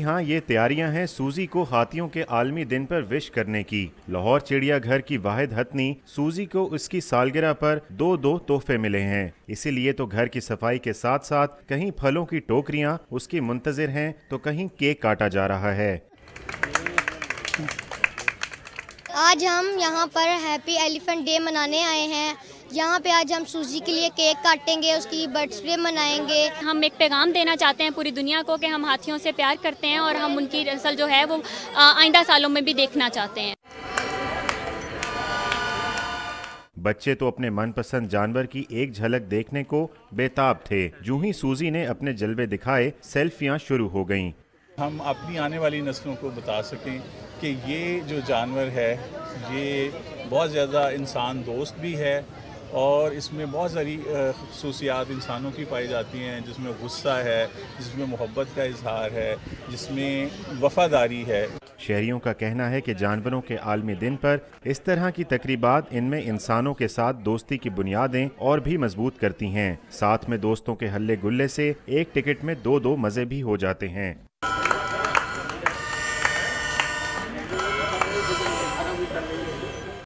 हाँ, ये तैयारियां हैं सूजी को हाथियों के आलमी दिन पर विश करने की। लाहौर चिड़ियाघर की वाहिद हथनी सूजी को उसकी सालगिरह पर दो तोहफे मिले हैं। इसीलिए तो घर की सफाई के साथ साथ कहीं फलों की टोकरियां उसकी मुंतजिर हैं तो कहीं केक काटा जा रहा है। आज हम यहाँ पर हैप्पी एलिफेंट डे मनाने आए हैं। यहाँ पे आज हम सूजी के लिए केक काटेंगे, उसकी बर्थडे मनाएंगे। हम एक पैगाम देना चाहते हैं पूरी दुनिया को कि हम हाथियों से प्यार करते हैं और हम उनकी नस्ल जो है वो आइंदा सालों में भी देखना चाहते हैं। बच्चे तो अपने मनपसंद जानवर की एक झलक देखने को बेताब थे। यूं ही सूजी ने अपने जलवे दिखाए, सेल्फियां शुरू हो गईं। हम अपनी आने वाली नस्लों को बता सकें कि ये जो जानवर है ये बहुत ज़्यादा इंसान दोस्त भी है और इसमें बहुत सारी खसूसियात इंसानों की पाई जाती हैं, जिसमें गुस्सा है, जिसमें मोहब्बत का इजहार है, जिसमें वफादारी है। शहरियों का कहना है कि जानवरों के आलमी दिन पर इस तरह की तकरीबात इनमें इंसानों के साथ दोस्ती की बुनियादें और भी मजबूत करती हैं। साथ में दोस्तों के हल्ले गुल्ले से एक टिकट में दो मज़े भी हो जाते हैं।